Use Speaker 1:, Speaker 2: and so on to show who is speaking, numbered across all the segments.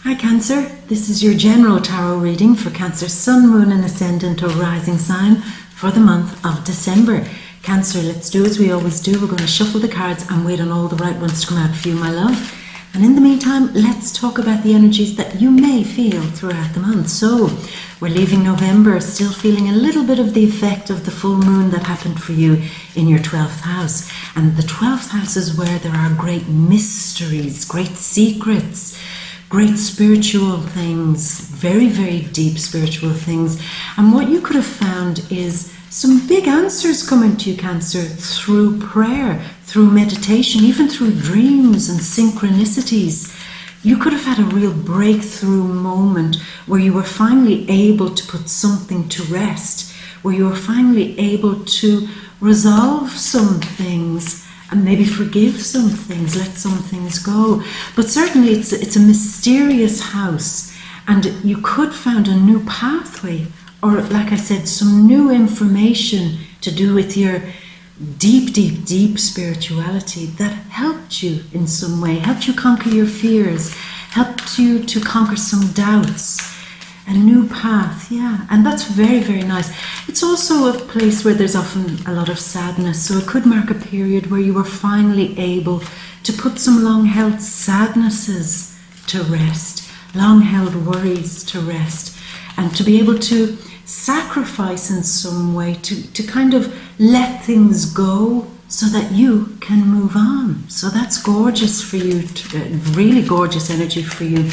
Speaker 1: Hi Cancer, this is your general tarot reading for Cancer Sun, Moon and Ascendant or Rising sign for the month of December. Cancer, let's do as we always do. We're going to shuffle the cards and wait on all the right ones to come out for you, my love. And in the meantime, let's talk about the energies that you may feel throughout the month. So, we're leaving November still feeling a little bit of the effect of the full moon that happened for you in your 12th house. And the 12th house is where there are great mysteries, great secrets, great spiritual things, very, very deep spiritual things. And what you could have found is some big answers coming to you, Cancer, through prayer, through meditation, even through dreams and synchronicities. You could have had a real breakthrough moment where you were finally able to put something to rest, where you were finally able to resolve some things and maybe forgive some things, let some things go. But certainly it's a mysterious house, and you could find a new pathway, or like I said, some new information to do with your deep, deep, deep spirituality that helped you in some way, helped you conquer your fears, helped you to conquer some doubts. A new path, yeah, and that's very, very nice. It's also a place where there's often a lot of sadness, so it could mark a period where you were finally able to put some long-held sadnesses to rest, long-held worries to rest, and to be able to sacrifice in some way, to kind of let things go so that you can move on. So that's gorgeous for you, really gorgeous energy for you.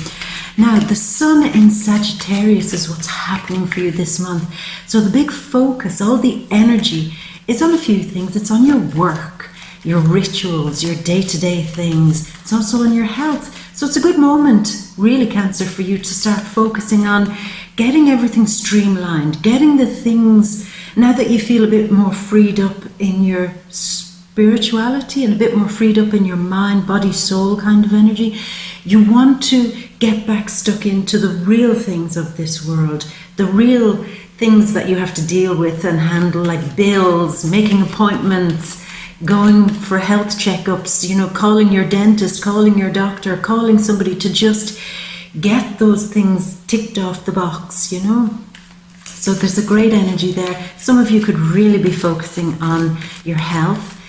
Speaker 1: Now, the sun in Sagittarius is what's happening for you this month. So the big focus, all the energy is on a few things. It's on your work, your rituals, your day-to-day things. It's also on your health. So it's a good moment, really, Cancer, for you to start focusing on getting everything streamlined, getting the things, now that you feel a bit more freed up in your spirituality and a bit more freed up in your mind, body, soul kind of energy, you want to get back stuck into the real things of this world, the real things that you have to deal with and handle, like bills, making appointments, going for health checkups, you know, calling your dentist, calling your doctor, calling somebody to just get those things ticked off the box, you know. So there's a great energy there. Some of you could really be focusing on your health,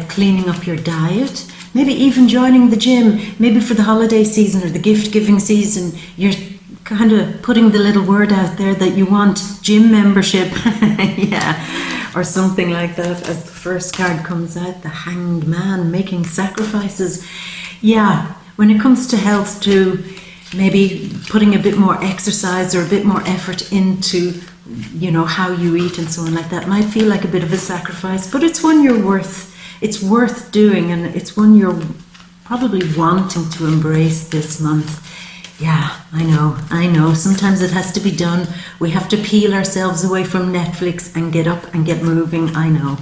Speaker 1: cleaning up your diet, maybe even joining the gym. Maybe for the holiday season or the gift-giving season, you're kind of putting the little word out there that you want gym membership. Yeah, or something like that. As the first card comes out, the Hanged Man, making sacrifices. Yeah, when it comes to health too, maybe putting a bit more exercise or a bit more effort into, you know, how you eat and so on like that might feel like a bit of a sacrifice, but it's one it's worth doing, and it's one you're probably wanting to embrace this month. Yeah, I know. Sometimes it has to be done. We have to peel ourselves away from Netflix and get up and get moving, I know.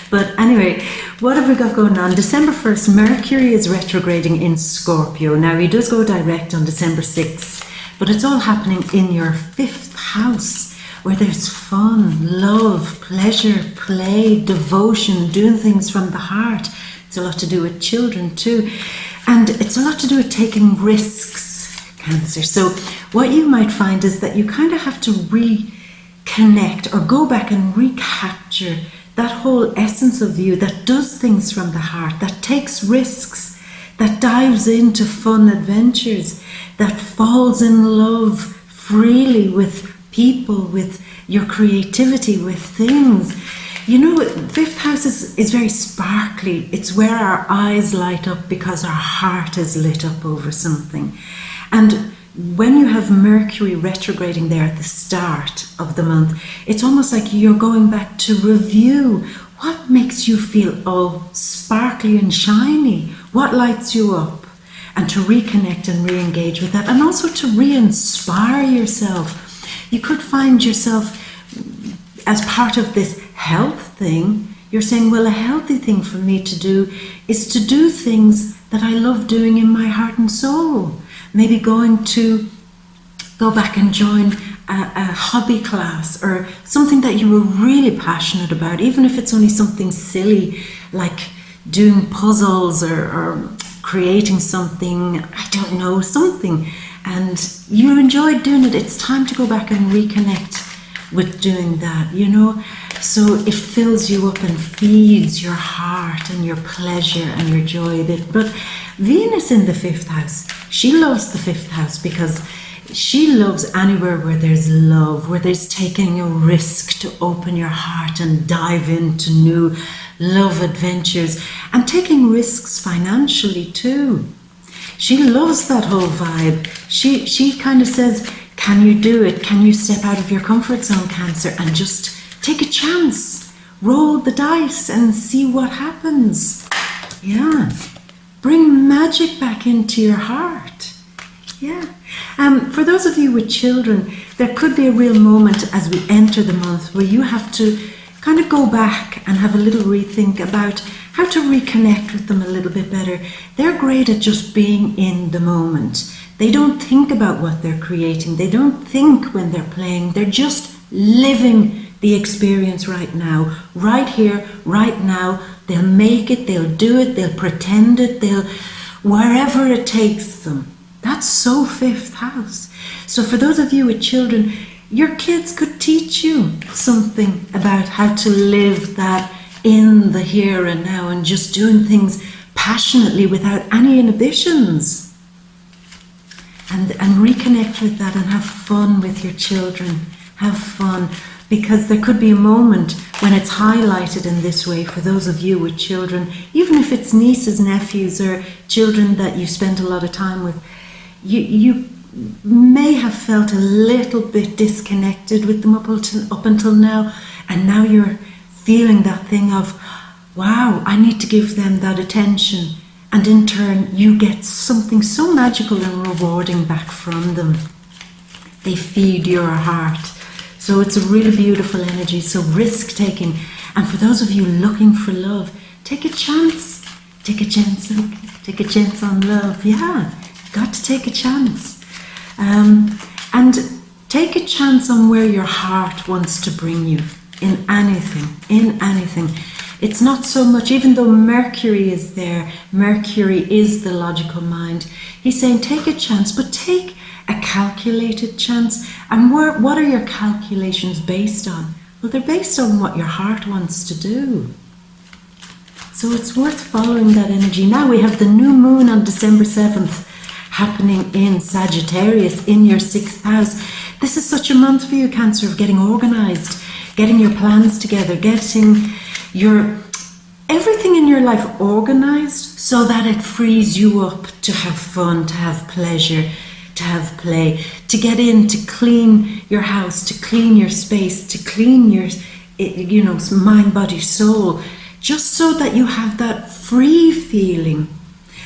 Speaker 1: But anyway, what have we got going on? December 1st, Mercury is retrograding in Scorpio. Now, he does go direct on December 6th, but it's all happening in your 5th house, where there's fun, love, pleasure, play, devotion, doing things from the heart. It's a lot to do with children too. And it's a lot to do with taking risks, Cancer. So what you might find is that you kind of have to reconnect or go back and recapture that whole essence of you that does things from the heart, that takes risks, that dives into fun adventures, that falls in love freely with people, with your creativity, with things. You know, 5th house is very sparkly. It's where our eyes light up because our heart is lit up over something. And when you have Mercury retrograding there at the start of the month, it's almost like you're going back to review what makes you feel all sparkly and shiny, what lights you up, and to reconnect and re-engage with that, and also to re-inspire yourself. You could find yourself, as part of this health thing, you're saying, well, a healthy thing for me to do is to do things that I love doing in my heart and soul. Maybe go back and join a hobby class or something that you were really passionate about, even if it's only something silly like doing puzzles or creating something, I don't know, something. and you enjoyed doing it. It's time to go back and reconnect with doing that, you know. So it fills you up and feeds your heart and your pleasure and your joy a bit. But Venus in the 5th house, she loves the 5th house because she loves anywhere where there's love, where there's taking a risk to open your heart and dive into new love adventures, and taking risks financially too. She loves that whole vibe. She kind of says, can you do it? Can you step out of your comfort zone, Cancer, and just take a chance? Roll the dice and see what happens. Yeah. Bring magic back into your heart. Yeah. For those of you with children, there could be a real moment as we enter the month where you have to kind of go back and have a little rethink about how to reconnect with them a little bit better. They're great at just being in the moment. They don't think about what they're creating. They don't think when they're playing. They're just living the experience right now, right here, right now. They'll make it, they'll do it, they'll pretend it, they'll wherever it takes them. That's so 5th house. So for those of you with children, your kids could teach you something about how to live that in the here and now and just doing things passionately without any inhibitions. And reconnect with that and have fun with your children. Have fun, because there could be a moment when it's highlighted in this way for those of you with children, even if it's nieces, nephews, or children that you spent a lot of time with. You may have felt a little bit disconnected with them up until now, and now you're feeling that thing of, wow, I need to give them that attention, and in turn you get something so magical and rewarding back from them. They feed your heart. So it's a really beautiful energy, so risk taking. And for those of you looking for love, take a chance. Take a chance on love. Yeah, got to take a chance. And take a chance on where your heart wants to bring you in anything. It's not so much, even though Mercury is there, Mercury is the logical mind. He's saying take a chance, but take a calculated chance. And what are your calculations based on? Well, they're based on what your heart wants to do. So it's worth following that energy. Now we have the new moon on December 7th happening in Sagittarius in your 6th house. This is such a month for you, Cancer, of getting organized, getting your plans together, getting your everything in your life organized so that it frees you up to have fun, to have pleasure, to have play, to get in, to clean your house, to clean your space, to clean your, mind, body, soul, just so that you have that free feeling.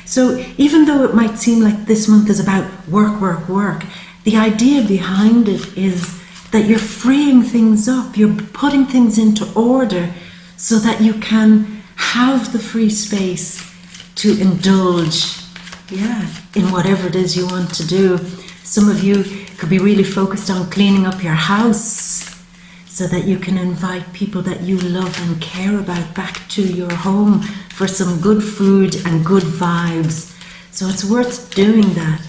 Speaker 1: So even though it might seem like this month is about work, the idea behind it is that you're freeing things up, you're putting things into order so that you can have the free space to indulge, in whatever it is you want to do. Some of you could be really focused on cleaning up your house so that you can invite people that you love and care about back to your home for some good food and good vibes. So it's worth doing that.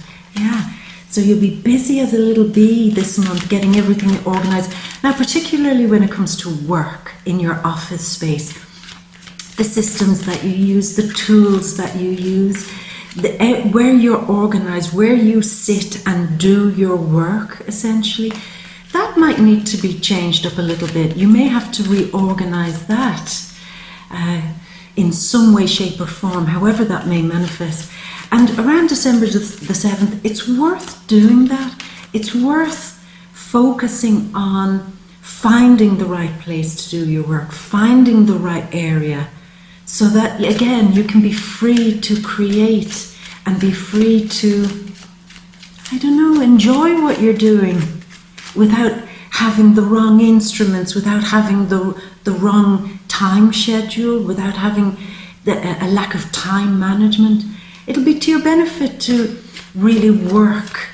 Speaker 1: So you'll be busy as a little bee this month, getting everything organized. Now, particularly when it comes to work in your office space, the systems that you use, the tools that you use, where you're organized, where you sit and do your work, essentially, that might need to be changed up a little bit. You may have to reorganize that in some way, shape or form, however that may manifest. And around December the 7th, it's worth doing that. It's worth focusing on finding the right place to do your work, finding the right area, so that, again, you can be free to create and be free to, enjoy what you're doing without having the wrong instruments, without having the wrong time schedule, without having a lack of time management. It'll be to your benefit to really work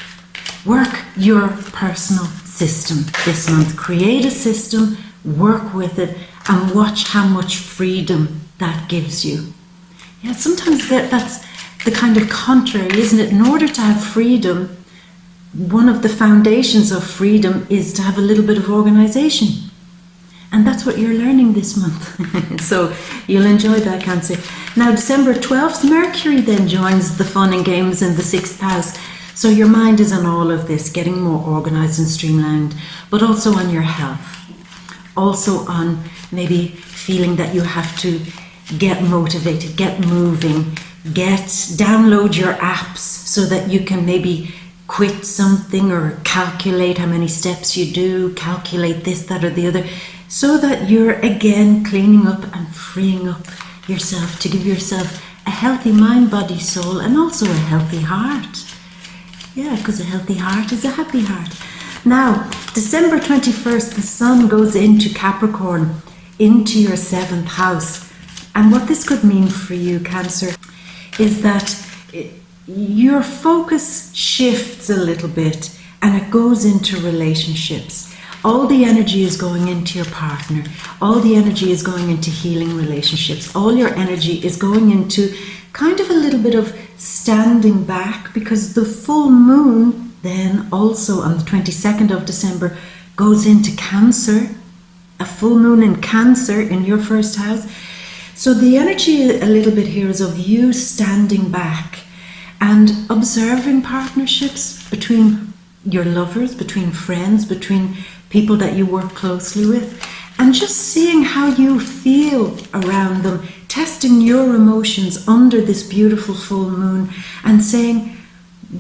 Speaker 1: your personal system this month. Create a system, work with it, and watch how much freedom that gives you. Sometimes that's the kind of contrary, isn't it? In order to have freedom, one of the foundations of freedom is to have a little bit of organization. And that's what you're learning this month. So you'll enjoy that, Cancer. Now, December 12th, Mercury then joins the fun and games in the 6th house. So your mind is on all of this, getting more organized and streamlined, but also on your health. Also on maybe feeling that you have to get motivated, get moving, download your apps so that you can maybe quit something or calculate how many steps you do, calculate this, that, or the other, so that you're again cleaning up and freeing up yourself to give yourself a healthy mind, body, soul, and also a healthy heart. Yeah, because a healthy heart is a happy heart. Now, December 21st, the sun goes into Capricorn, into your 7th house. And what this could mean for you, Cancer, is that your focus shifts a little bit and it goes into relationships. All the energy is going into your partner. All the energy is going into healing relationships. All your energy is going into kind of a little bit of standing back, because the full moon then also on the 22nd of December goes into Cancer, a full moon in Cancer in your 1st house. So the energy a little bit here is of you standing back and observing partnerships between your lovers, between friends, between people that you work closely with, and just seeing how you feel around them, testing your emotions under this beautiful full moon and saying,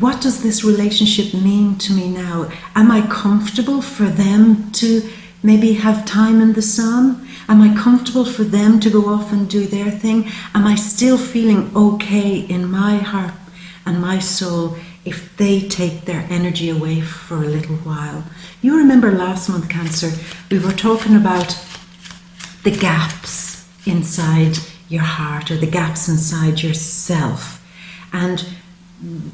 Speaker 1: what does this relationship mean to me now? Am I comfortable for them to maybe have time in the sun? Am I comfortable for them to go off and do their thing? Am I still feeling okay in my heart and my soul if they take their energy away for a little while? You remember last month, Cancer, we were talking about the gaps inside your heart, or the gaps inside yourself. And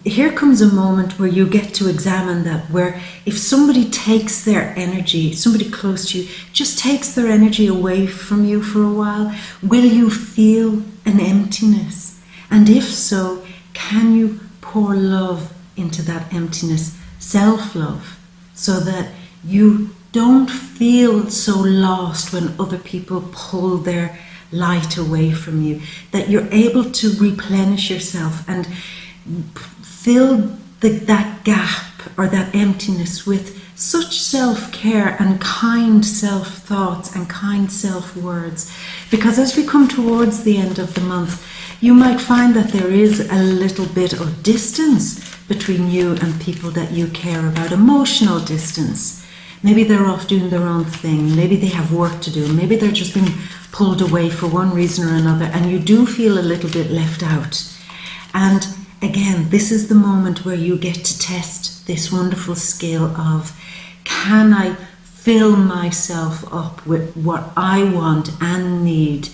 Speaker 1: here comes a moment where you get to examine that, where if somebody takes their energy, somebody close to you, just takes their energy away from you for a while, will you feel an emptiness? And if so, can you pour love into that emptiness, self-love, so that you don't feel so lost when other people pull their light away from you, that you're able to replenish yourself and fill that gap or that emptiness with such self-care and kind self-thoughts and kind self-words. Because as we come towards the end of the month, you might find that there is a little bit of distance between you and people that you care about, emotional distance. Maybe they're off doing their own thing, maybe they have work to do, maybe they're just being pulled away for one reason or another, and you do feel a little bit left out. And again, this is the moment where you get to test this wonderful skill of, can I fill myself up with what I want and need,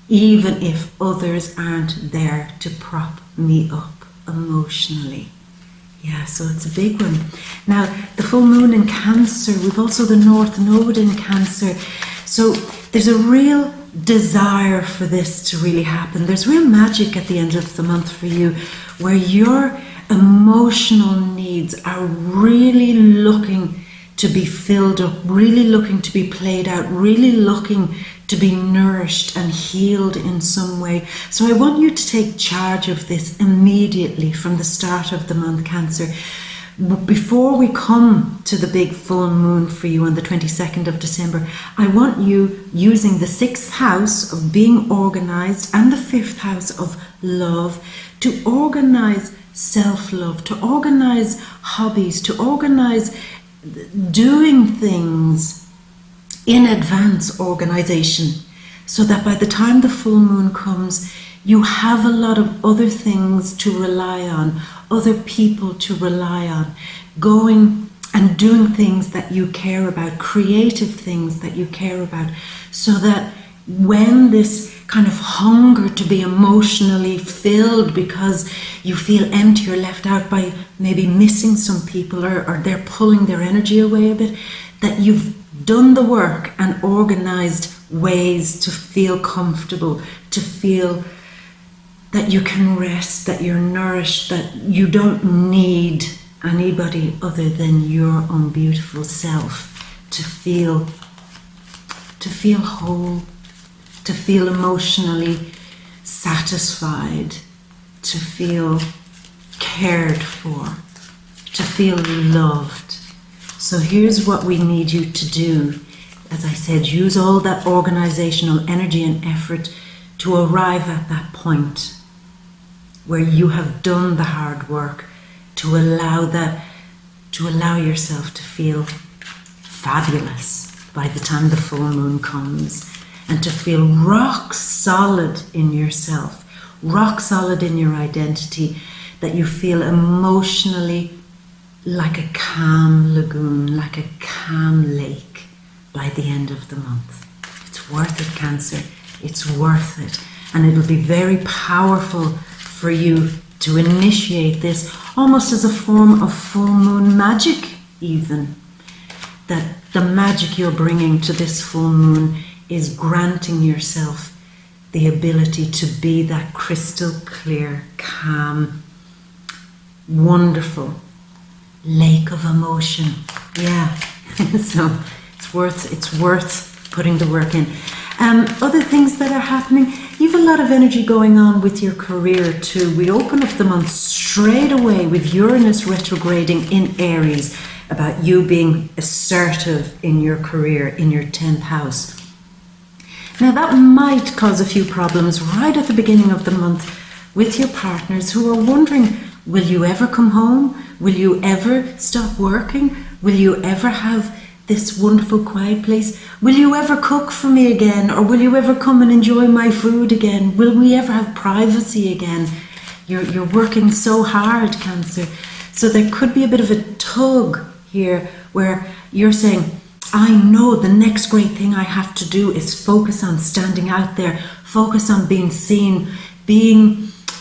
Speaker 1: even if others aren't there to prop me up emotionally? Yeah, so it's a big one. Now, the full moon in Cancer, we've also the North Node in Cancer. So there's a real desire for this to really happen. There's real magic at the end of the month for you, where your emotional needs are really looking to be filled up, really looking to be played out, really looking to be nourished and healed in some way. So I want you to take charge of this immediately from the start of the month, Cancer. Before we come to the big full moon for you on the 22nd of December, I want you, using the 6th house of being organized and the 5th house of love, to organize self-love, to organize hobbies, to organize doing things in advance organization, so that by the time the full moon comes, you have a lot of other things to rely on, other people to rely on, going and doing things that you care about, creative things that you care about, so that when this kind of hunger to be emotionally filled because you feel empty or left out by maybe missing some people, or they're pulling their energy away a bit, that you've done the work and organized ways to feel comfortable, to feel that you can rest, that you're nourished, that you don't need anybody other than your own beautiful self to feel whole, to feel emotionally satisfied, to feel cared for, to feel loved. So here's what we need you to do. As I said, use all that organizational energy and effort to arrive at that point where you have done the hard work, to allow yourself to feel fabulous by the time the full moon comes, and to feel rock solid in yourself, rock solid in your identity, that you feel emotionally like a calm lagoon, like a calm lake by the end of the month. It's worth it, Cancer. It's worth it. And it'll be very powerful for you to initiate this almost as a form of full moon magic even. That the magic you're bringing to this full moon is granting yourself the ability to be that crystal clear, calm, wonderful lake of emotion. Yeah. So it's worth putting the work in. Other things that are happening, you have a lot of energy going on with your career too. We open up the month straight away with Uranus retrograding in Aries, about you being assertive in your career, in your 10th house. Now that might cause a few problems right at the beginning of the month with your partners who are wondering, will you ever come home? Will you ever stop working? Will you ever have this wonderful quiet place? Will you ever cook for me again? Or will you ever come and enjoy my food again? Will we ever have privacy again? You're working so hard, Cancer. So there could be a bit of a tug here where you're saying, I know the next great thing I have to do is focus on standing out there, focus on being seen,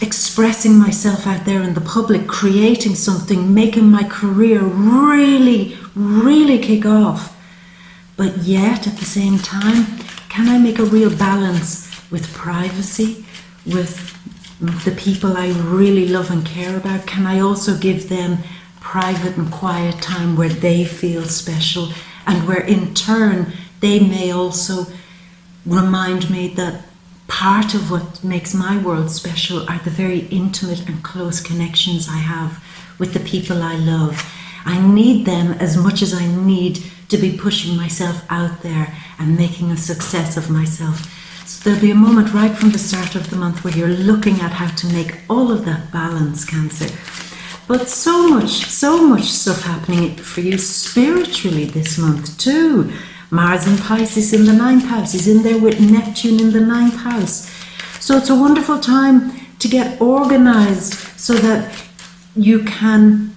Speaker 1: expressing myself out there in the public, creating something, making my career really, really kick off. But yet, at the same time, can I make a real balance with privacy, with the people I really love and care about? Can I also give them private and quiet time where they feel special, and where in turn they may also remind me that part of what makes my world special are the very intimate and close connections I have with the people I love. I need them as much as I need to be pushing myself out there and making a success of myself. So there'll be a moment right from the start of the month where you're looking at how to make all of that balance, Cancer. But so much stuff happening for you spiritually this month too. Mars in Pisces in the 9th house. He's in there with Neptune in the 9th house. So it's a wonderful time to get organized so that you can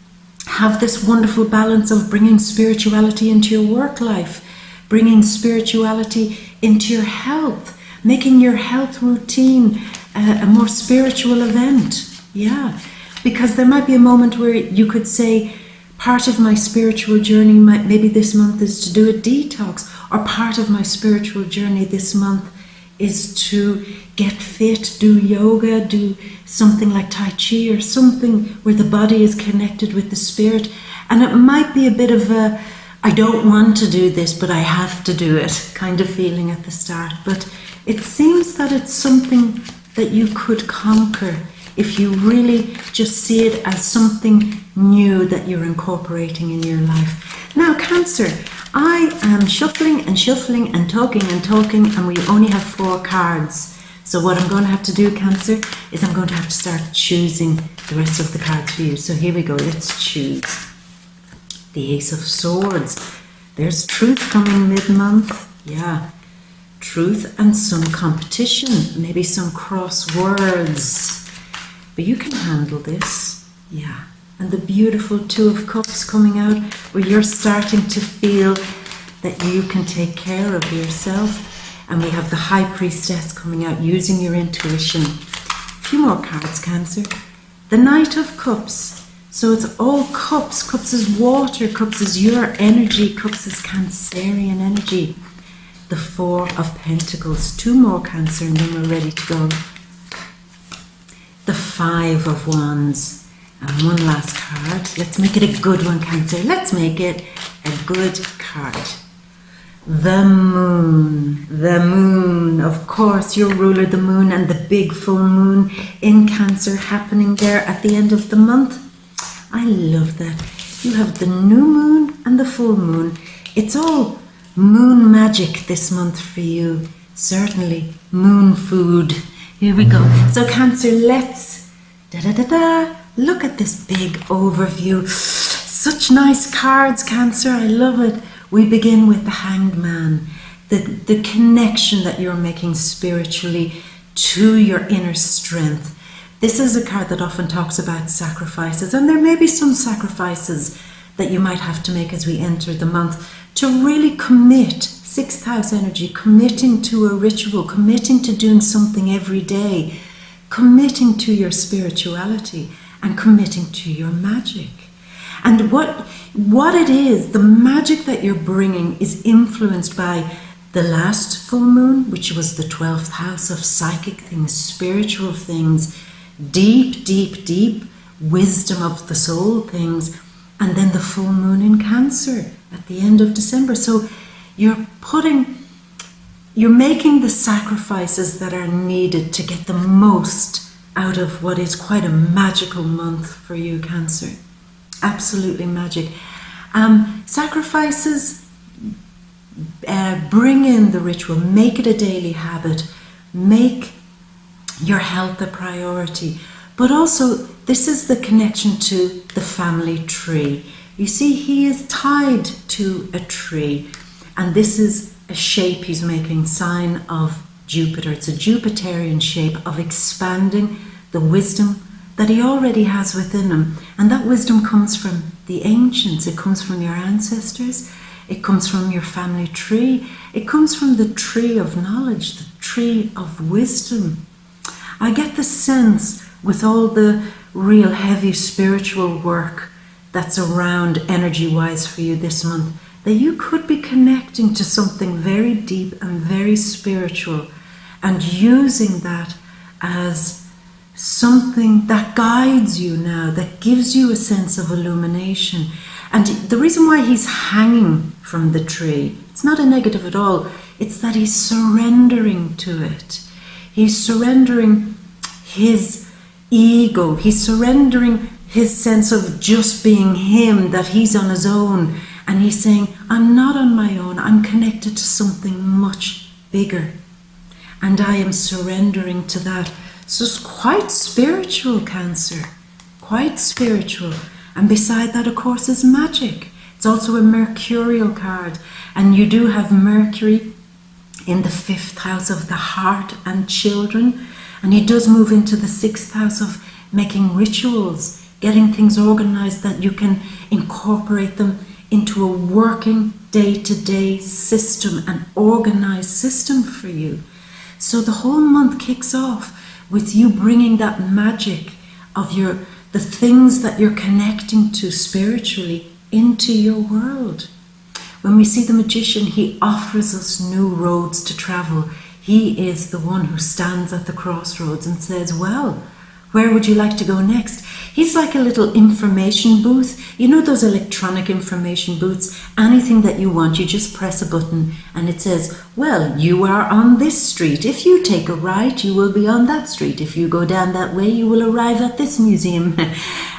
Speaker 1: have this wonderful balance of bringing spirituality into your work life, bringing spirituality into your health, making your health routine a more spiritual event. Yeah, because there might be a moment where you could say, part of my spiritual journey maybe this month is to do a detox, or part of my spiritual journey this month is to get fit, do yoga, do something like Tai Chi, or something where the body is connected with the spirit. And it might be a bit of a, I don't want to do this, but I have to do it kind of feeling at the start. But it seems that it's something that you could conquer if you really just see it as something new that you're incorporating in your life. Now, Cancer, I am shuffling and talking, and we only have 4 cards. So what I'm going to have to do, Cancer, is I'm going to have to start choosing the rest of the cards for you. So here we go, let's choose. The Ace of Swords. There's truth coming mid-month. Yeah, truth and some competition, maybe some crosswords. But you can handle this. Yeah. And the beautiful Two of Cups coming out, where you're starting to feel that you can take care of yourself. And we have the High Priestess coming out, using your intuition. A few more cards, Cancer. The Knight of Cups. So it's all cups. Cups is water. Cups is your energy. Cups is Cancerian energy. The Four of Pentacles. 2 more, Cancer, and then we're ready to go. The Five of Wands. And one last card. Let's make it a good one, Cancer. Let's make it a good card. The moon. The moon. Of course, your ruler, the moon, and the big full moon in Cancer happening there at the end of the month. I love that. You have the new moon and the full moon. It's all moon magic this month for you. Certainly moon food. Here we go. So Cancer, let's look at this big overview. Such nice cards, Cancer. I love it. We begin with the Hanged Man, the connection that you're making spiritually to your inner strength. This is a card that often talks about sacrifices, and there may be some sacrifices that you might have to make as we enter the month to really commit. Sixth house energy, committing to a ritual, committing to doing something every day, committing to your spirituality, and committing to your magic. And what it is, the magic that you're bringing is influenced by the last full moon, which was the 12th house of psychic things, spiritual things, deep, deep, deep wisdom of the soul things, and then the full moon in Cancer at the end of December. So you're making the sacrifices that are needed to get the most out of what is quite a magical month for you, Cancer. Absolutely magic. Sacrifices, bring in the ritual, make it a daily habit, make your health a priority. But also, this is the connection to the family tree. You see, he is tied to a tree, and this is a shape he's making, sign of Jupiter. It's a Jupiterian shape of expanding the wisdom that he already has within him. And that wisdom comes from the ancients, it comes from your ancestors, it comes from your family tree, it comes from the tree of knowledge, the tree of wisdom. I get the sense with all the real heavy spiritual work that's around energy-wise for you this month, that you could be connecting to something very deep and very spiritual and using that as something that guides you now, that gives you a sense of illumination. And the reason why he's hanging from the tree, it's not a negative at all, it's that he's surrendering to it. He's surrendering his ego, he's surrendering his sense of just being him, that he's on his own, and he's saying, I'm not on my own, I'm connected to something much bigger, and I am surrendering to that. So it's quite spiritual, Cancer, quite spiritual. And beside that, of course, is magic. It's also a Mercurial card, and you do have Mercury in the 5th house of the heart and children, and he does move into the 6th house of making rituals, getting things organized that you can incorporate them into a working day-to-day system, an organized system for you. So the whole month kicks off with you bringing that magic of the things that you're connecting to spiritually into your world. When we see the magician, he offers us new roads to travel. He is the one who stands at the crossroads and says, well, where would you like to go next? He's like a little information booth. You know those electronic information booths? Anything that you want, you just press a button and it says, well, you are on this street. If you take a right, you will be on that street. If you go down that way, you will arrive at this museum.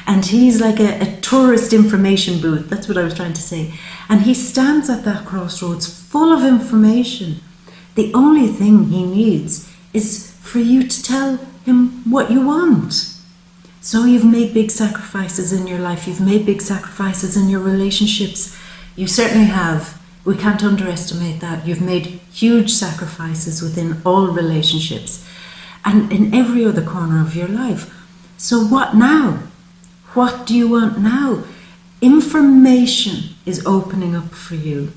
Speaker 1: And he's like a tourist information booth. That's what I was trying to say. And he stands at that crossroads full of information. The only thing he needs is for you to tell him what you want. So you've made big sacrifices in your life. You've made big sacrifices in your relationships. You certainly have. We can't underestimate that. You've made huge sacrifices within all relationships and in every other corner of your life. So what now? What do you want now? Information is opening up for you.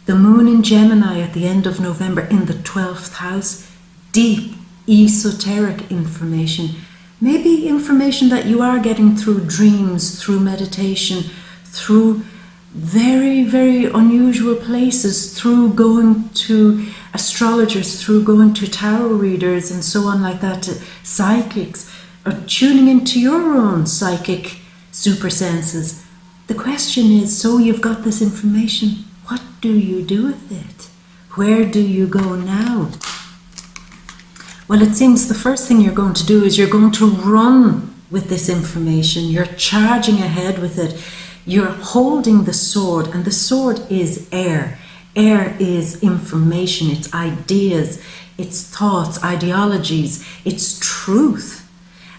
Speaker 1: The moon in Gemini at the end of November in the 12th house, deep esoteric information, maybe information that you are getting through dreams, through meditation, through very, very unusual places, through going to astrologers, through going to tarot readers and so on like that, to psychics, or tuning into your own psychic super senses. The question is, so you've got this information, what do you do with it? Where do you go now? Well, it seems the first thing you're going to do is you're going to run with this information. You're charging ahead with it. You're holding the sword, and the sword is air. Air is information, it's ideas, it's thoughts, ideologies, it's truth.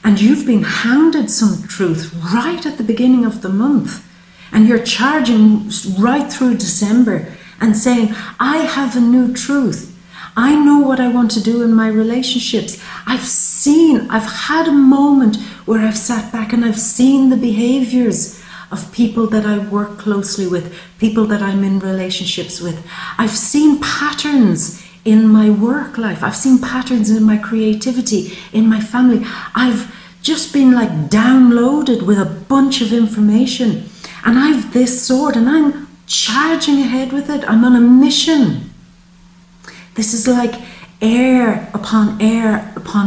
Speaker 1: And you've been handed some truth right at the beginning of the month. And you're charging right through December and saying, I have a new truth. I know what I want to do in my relationships. I've had a moment where I've sat back and I've seen the behaviors of people that I work closely with, people that I'm in relationships with. I've seen patterns in my work life. I've seen patterns in my creativity, in my family. I've just been like downloaded with a bunch of information. And I've this sword and I'm charging ahead with it. I'm on a mission. This is like air upon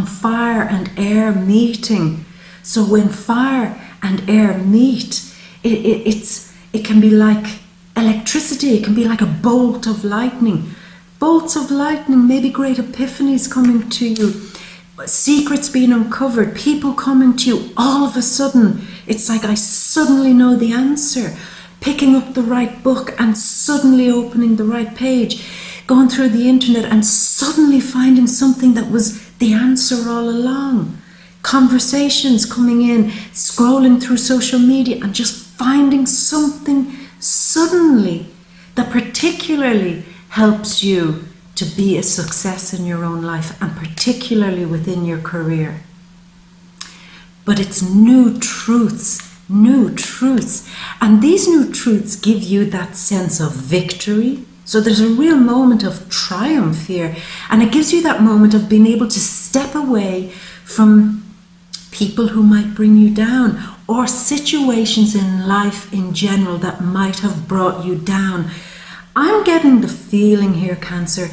Speaker 1: fire and air meeting. So when fire and air meet, it can be like electricity. It can be like a bolt of lightning. Bolts of lightning, maybe great epiphanies coming to you, secrets being uncovered, people coming to you. All of a sudden, it's like I suddenly know the answer. Picking up the right book and suddenly opening the right page. Going through the internet and suddenly finding something that was the answer all along. Conversations coming in, scrolling through social media and just finding something suddenly that particularly helps you to be a success in your own life and particularly within your career. But it's new truths. And these new truths give you that sense of victory. So there's a real moment of triumph here. And it gives you that moment of being able to step away from people who might bring you down or situations in life in general that might have brought you down. I'm getting the feeling here, Cancer,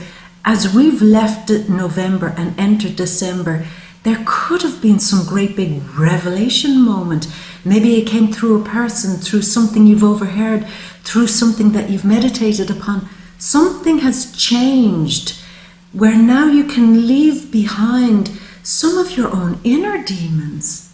Speaker 1: as we've left November and entered December, there could have been some great big revelation moment. Maybe it came through a person, through something you've overheard, through something that you've meditated upon. Something has changed where now you can leave behind some of your own inner demons.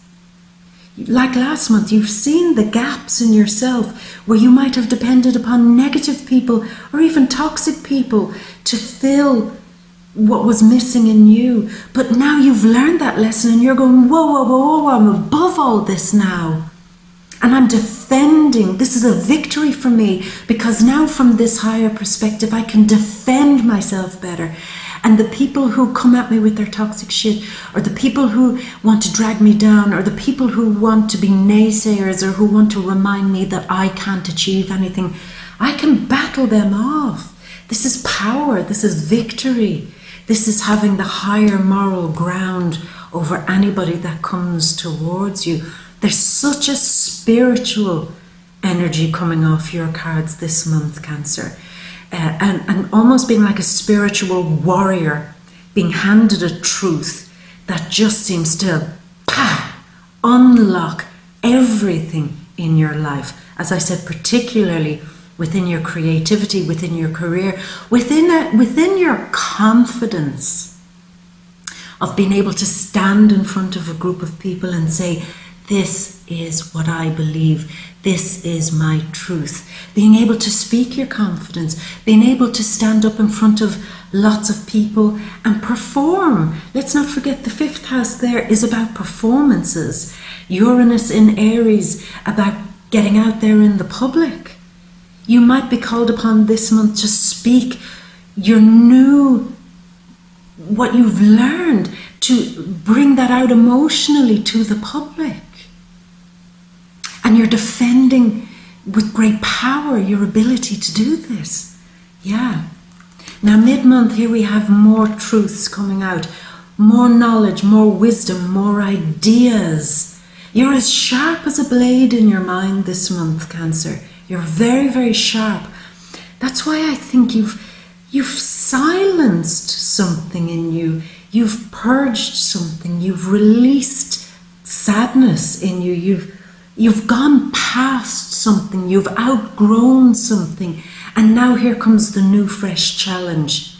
Speaker 1: Like last month, you've seen the gaps in yourself where you might have depended upon negative people or even toxic people to fill what was missing in you. But now you've learned that lesson and you're going, whoa, I'm above all this now. And I'm defending. This is a victory for me because now from this higher perspective, I can defend myself better. And the people who come at me with their toxic shit, or the people who want to drag me down, or the people who want to be naysayers, or who want to remind me that I can't achieve anything, I can battle them off. This is power. This is victory. This is having the higher moral ground over anybody that comes towards you. There's such a spiritual energy coming off your cards this month, Cancer. And almost being like a spiritual warrior, being handed a truth that just seems to unlock everything in your life. As I said, particularly within your creativity, within your career, within your confidence of being able to stand in front of a group of people and say, this is what I believe. This is my truth. Being able to speak your confidence, being able to stand up in front of lots of people and perform. Let's not forget the 5th house there is about performances. Uranus in Aries, about getting out there in the public. You might be called upon this month to speak what you've learned, to bring that out emotionally to the public. And you're defending with great power your ability to do this. Yeah. Now mid-month here we have more truths coming out. More knowledge, more wisdom, more ideas. You're as sharp as a blade in your mind this month, Cancer. You're very, very sharp. That's why I think you've silenced something in you. You've purged something. You've released sadness in you. You've gone past something, you've outgrown something, and now here comes the new fresh challenge.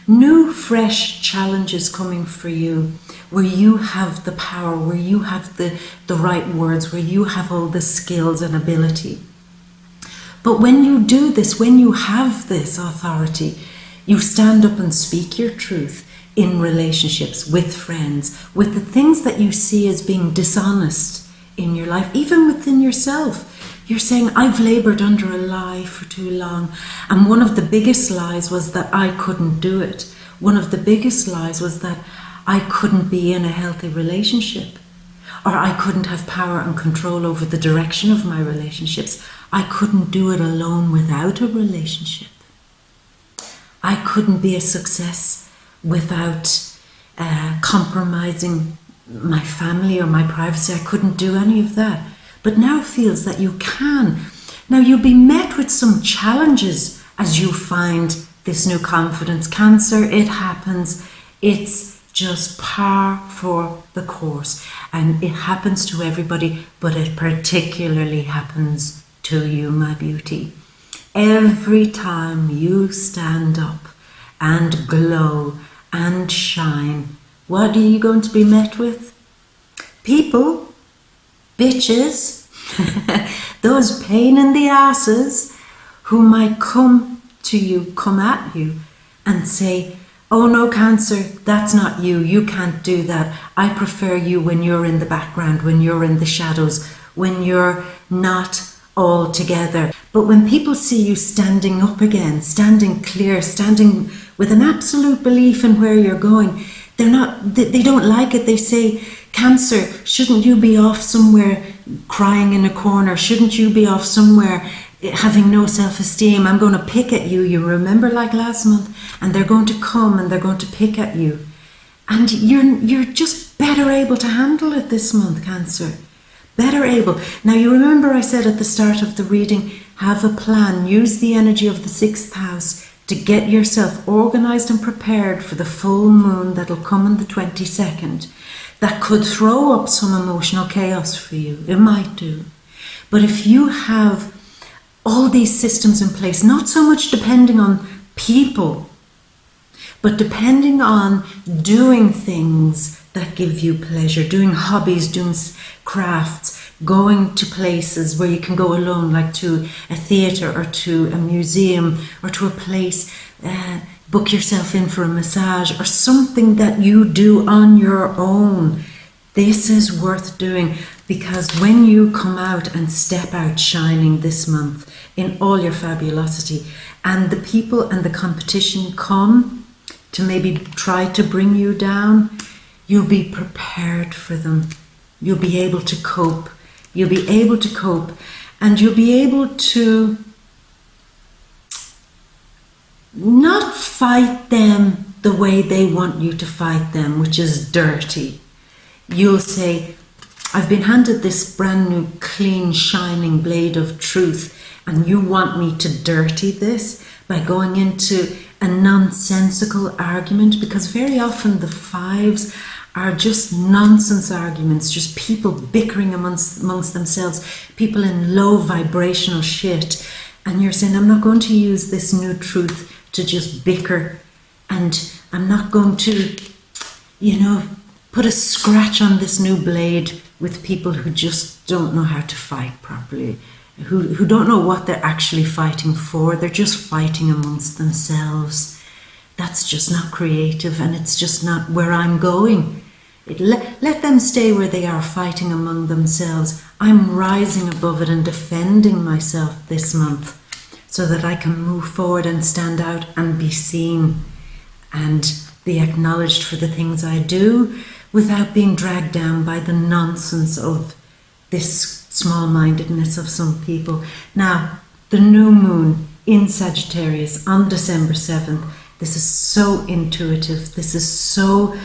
Speaker 1: New fresh challenges coming for you, where you have the power, where you have the right words, where you have all the skills and ability. But when you do this, when you have this authority, you stand up and speak your truth in relationships, with friends, with the things that you see as being dishonest in your life, even within yourself. You're saying, I've laboured under a lie for too long. And one of the biggest lies was that I couldn't do it. One of the biggest lies was that I couldn't be in a healthy relationship, or I couldn't have power and control over the direction of my relationships. I couldn't do it alone without a relationship. I couldn't be a success without compromising my family or my privacy. I couldn't do any of that. But now it feels that you can. Now you'll be met with some challenges as you find this new confidence. Cancer, it happens. It's just par for the course. And it happens to everybody, but it particularly happens to you, my beauty. Every time you stand up and glow and shine, what are you going to be met with? People, bitches, those pain in the asses who might come to you, come at you and say, oh no, Cancer, that's not you. You can't do that. I prefer you when you're in the background, when you're in the shadows, when you're not all together. But when people see you standing up again, standing clear, standing with an absolute belief in where you're going, they don't like it. They say, Cancer, shouldn't you be off somewhere crying in a corner? Shouldn't you be off somewhere having no self-esteem? I'm going to pick at you. You remember like last month? And they're going to come and they're going to pick at you. And you're just better able to handle it this month, Cancer. Better able. Now you remember I said at the start of the reading, have a plan. Use the energy of the 6th house to get yourself organized and prepared for the full moon that'll come on the 22nd. That could throw up some emotional chaos for you. It might do. But if you have all these systems in place, not so much depending on people, but depending on doing things that give you pleasure, doing hobbies, doing crafts, going to places where you can go alone, like to a theatre or to a museum or to a place, book yourself in for a massage or something that you do on your own. This is worth doing, because when you come out and step out shining this month in all your fabulosity, and the people and the competition come to maybe try to bring you down, you'll be prepared for them. You'll be able to cope. You'll be able to cope, and you'll be able to not fight them the way they want you to fight them, which is dirty. You'll say, I've been handed this brand new, clean, shining blade of truth, and you want me to dirty this by going into a nonsensical argument, because very often the 5s are just nonsense arguments, just people bickering amongst themselves, people in low vibrational shit. And you're saying, I'm not going to use this new truth to just bicker, and I'm not going to, put a scratch on this new blade with people who just don't know how to fight properly, who don't know what they're actually fighting for. They're just fighting amongst themselves. That's just not creative, and it's just not where I'm going. Let them stay where they are, fighting among themselves. I'm rising above it and defending myself this month so that I can move forward and stand out and be seen and be acknowledged for the things I do without being dragged down by the nonsense of this small-mindedness of some people. Now, the new moon in Sagittarius on December 7th, this is so intuitive, this is so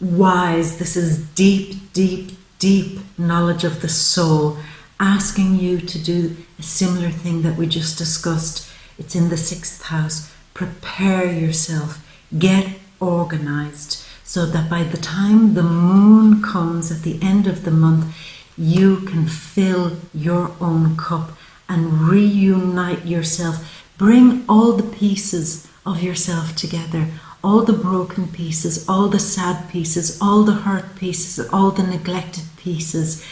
Speaker 1: wise, this is deep, deep, deep knowledge of the soul, asking you to do a similar thing that we just discussed. It's in the 6th house. Prepare yourself, get organized, so that by the time the moon comes at the end of the month, you can fill your own cup and reunite yourself. Bring all the pieces of yourself together, all the broken pieces, all the sad pieces, all the hurt pieces, all the neglected pieces.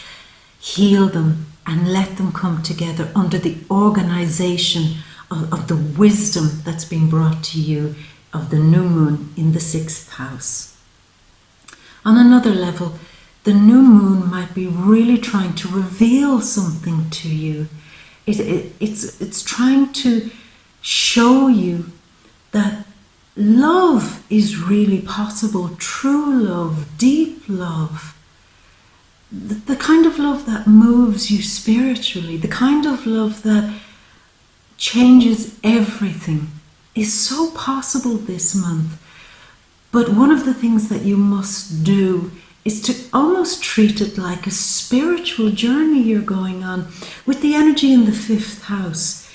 Speaker 1: Heal them and let them come together under the organization of the wisdom that's been brought to you of the new moon in the 6th house. On another level, the new moon might be really trying to reveal something to you. It's trying to show you that love is really possible, true love, deep love. The kind of love that moves you spiritually, the kind of love that changes everything is so possible this month. But one of the things that you must do is to almost treat it like a spiritual journey you're going on with the energy in the 5th house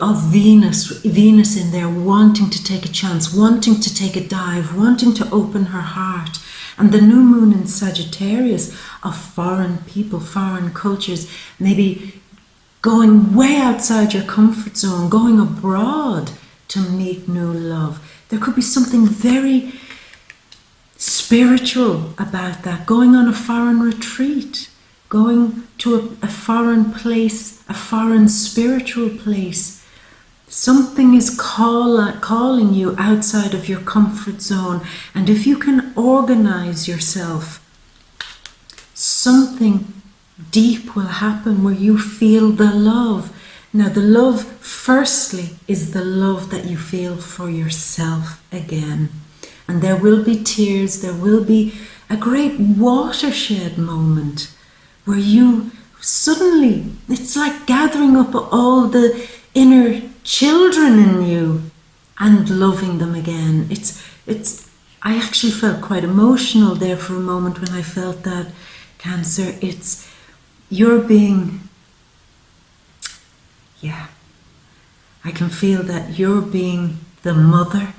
Speaker 1: of Venus in there, wanting to take a chance, wanting to take a dive, wanting to open her heart. And the new moon in Sagittarius of foreign people, foreign cultures, maybe going way outside your comfort zone, going abroad to meet new love. There could be something very spiritual about that, going on a foreign retreat, going to a foreign place, a foreign spiritual place. Something is calling you outside of your comfort zone, and if you can organize yourself, something deep will happen where you feel the love. Now, the love, firstly, is the love that you feel for yourself again. And there will be tears, there will be a great watershed moment where you suddenly, it's like gathering up all the inner children in you and loving them again. I actually felt quite emotional there for a moment when I felt that, Cancer. You're being, I can feel that you're being the mother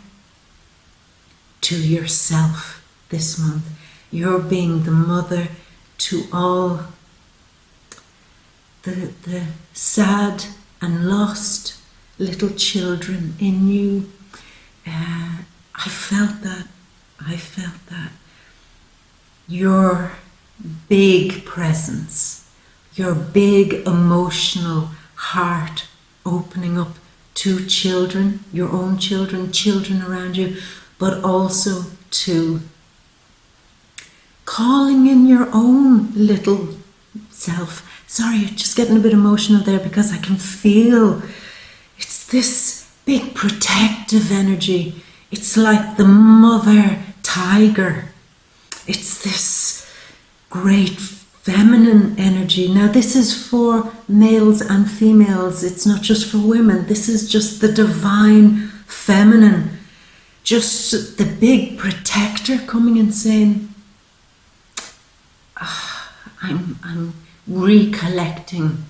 Speaker 1: to yourself this month. You're being the mother to all the sad and lost little children in you. I felt that. Your big presence, your big emotional heart opening up to children, your own children, children around you, but also to calling in your own little self. Sorry, just getting a bit emotional there because I can feel it's this big protective energy. It's like the mother tiger. It's this great feminine energy. Now, this is for males and females. It's not just for women. This is just the divine feminine. Just the big protector coming and saying, I'm recollecting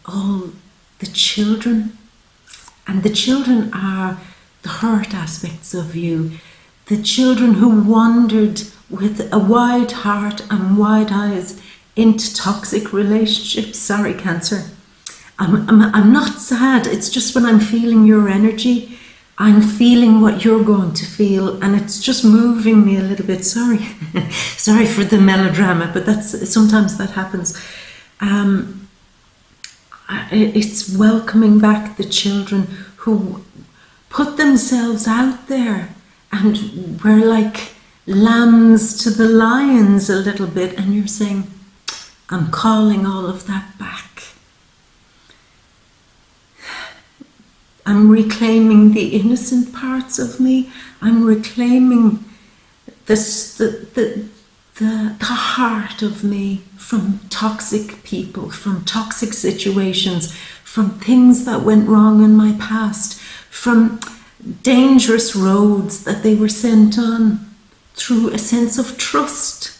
Speaker 1: all the children. And the children are the hurt aspects of you. The children who wandered with a wide heart and wide eyes into toxic relationships. Sorry, Cancer. I'm not sad. It's just when I'm feeling your energy, I'm feeling what you're going to feel, and it's just moving me a little bit. Sorry. Sorry for the melodrama, but sometimes that happens. It's welcoming back the children who put themselves out there and were like lambs to the lions a little bit, and you're saying, I'm calling all of that back. I'm reclaiming the innocent parts of me. I'm reclaiming the heart of me from toxic people, from toxic situations, from things that went wrong in my past, from dangerous roads that they were sent on through a sense of trust.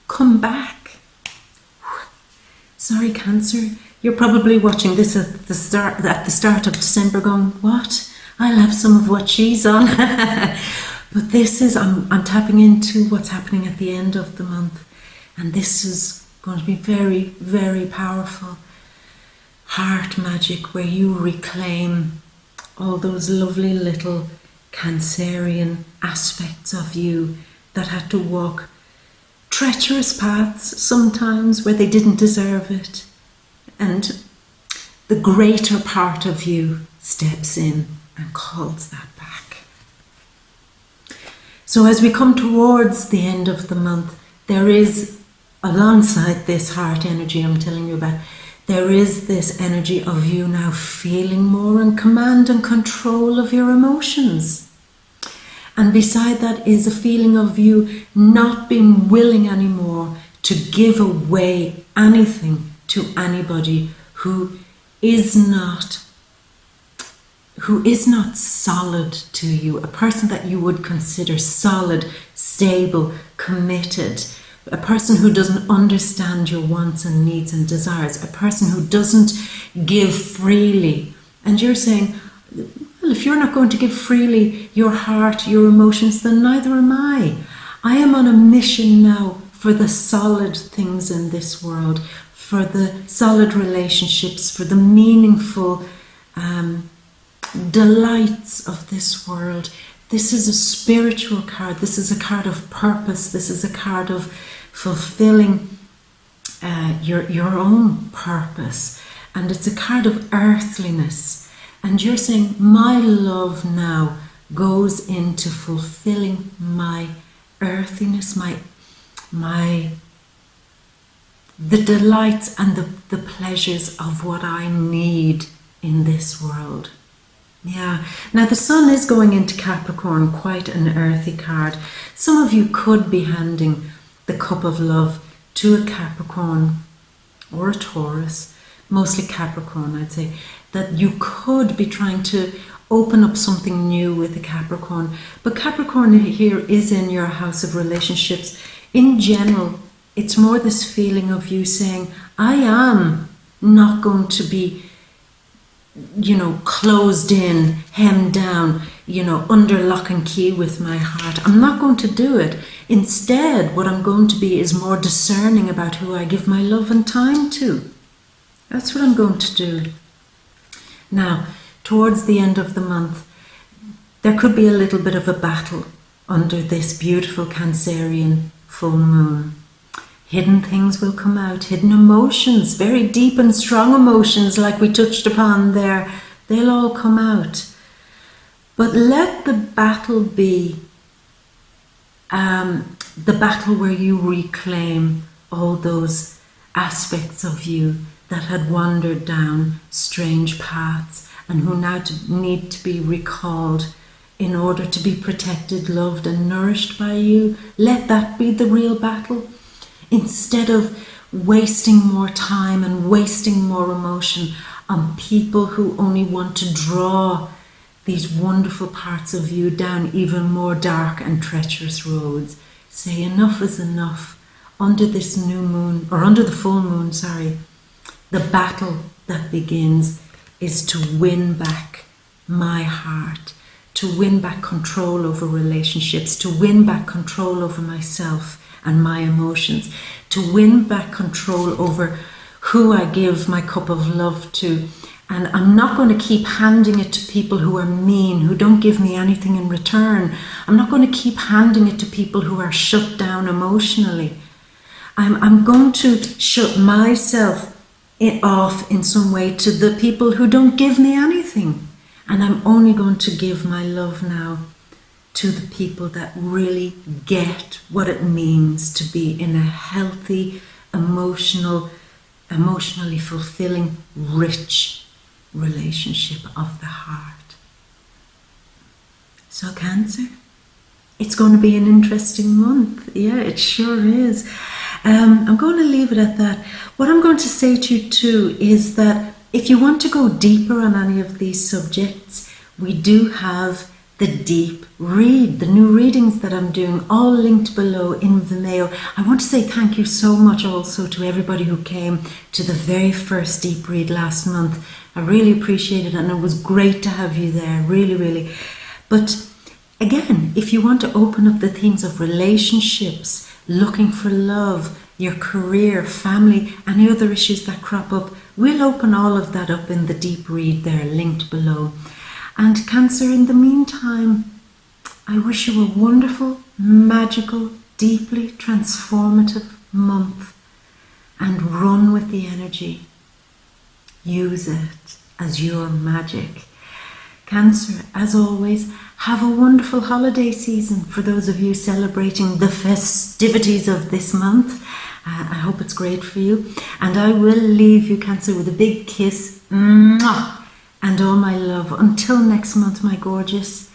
Speaker 1: Come back. Sorry, Cancer. You're probably watching this at the start of December going, what? I'll have some of what she's on. But this is, I'm tapping into what's happening at the end of the month. And this is going to be very, very powerful. Heart magic, where you reclaim all those lovely little Cancerian aspects of you that had to walk treacherous paths sometimes where they didn't deserve it. And the greater part of you steps in and calls that back. So as we come towards the end of the month, there is, alongside this heart energy I'm telling you about, there is this energy of you now feeling more in command and control of your emotions. And beside that is a feeling of you not being willing anymore to give away anything to anybody who is not solid to you, a person that you would consider solid, stable, committed, a person who doesn't understand your wants and needs and desires, a person who doesn't give freely. And you're saying, well, if you're not going to give freely your heart, your emotions, then neither am I. I am on a mission now for the solid things in this world, for the solid relationships, for the meaningful delights of this world. This is a spiritual card. This is a card of purpose. This is a card of fulfilling your own purpose. And it's a card of earthliness. And you're saying, my love now goes into fulfilling my earthiness, the delights and the pleasures of what I need in this world. Yeah. Now the sun is going into Capricorn, quite an earthy card. Some of you could be handing the cup of love to a Capricorn or a Taurus, mostly Capricorn, I'd say, that you could be trying to open up something new with a Capricorn. But Capricorn here is in your house of relationships. In general, it's more this feeling of you saying, I am not going to be, closed in, hemmed down, under lock and key with my heart. I'm not going to do it. Instead, what I'm going to be is more discerning about who I give my love and time to. That's what I'm going to do. Now, towards the end of the month, there could be a little bit of a battle under this beautiful Cancerian full moon. Hidden things will come out, hidden emotions, very deep and strong emotions like we touched upon there. They'll all come out. But let the battle be the battle where you reclaim all those aspects of you that had wandered down strange paths and who now need to be recalled in order to be protected, loved and nourished by you. Let that be the real battle. Instead of wasting more time and wasting more emotion on people who only want to draw these wonderful parts of you down even more dark and treacherous roads. Say enough is enough. Under this new moon, or under the full moon, the battle that begins is to win back my heart, to win back control over relationships, to win back control over myself and my emotions, to win back control over who I give my cup of love to. And I'm not going to keep handing it to people who are mean, who don't give me anything in return. I'm not going to keep handing it to people who are shut down emotionally. I'm going to shut myself off in some way to the people who don't give me anything. And I'm only going to give my love now to the people that really get what it means to be in a healthy, emotionally fulfilling, rich relationship of the heart. So Cancer, it's going to be an interesting month. Yeah, it sure is. I'm going to leave it at that. What I'm going to say to you too is that if you want to go deeper on any of these subjects, we do have the deep read, the new readings that I'm doing, all linked below in Vimeo. I want to say thank you so much also to everybody who came to the very first deep read last month. I really appreciate it, and it was great to have you there, really, really. But again, if you want to open up the themes of relationships, looking for love, your career, family, any other issues that crop up. We'll open all of that up in the deep read there, linked below. And Cancer, in the meantime, I wish you a wonderful, magical, deeply transformative month, and run with the energy. Use it as your magic. Cancer, as always, have a wonderful holiday season for those of you celebrating the festivities of this month. I hope it's great for you. And I will leave you, Cancer, with a big kiss. Mwah! And all my love. Until next month, my gorgeous.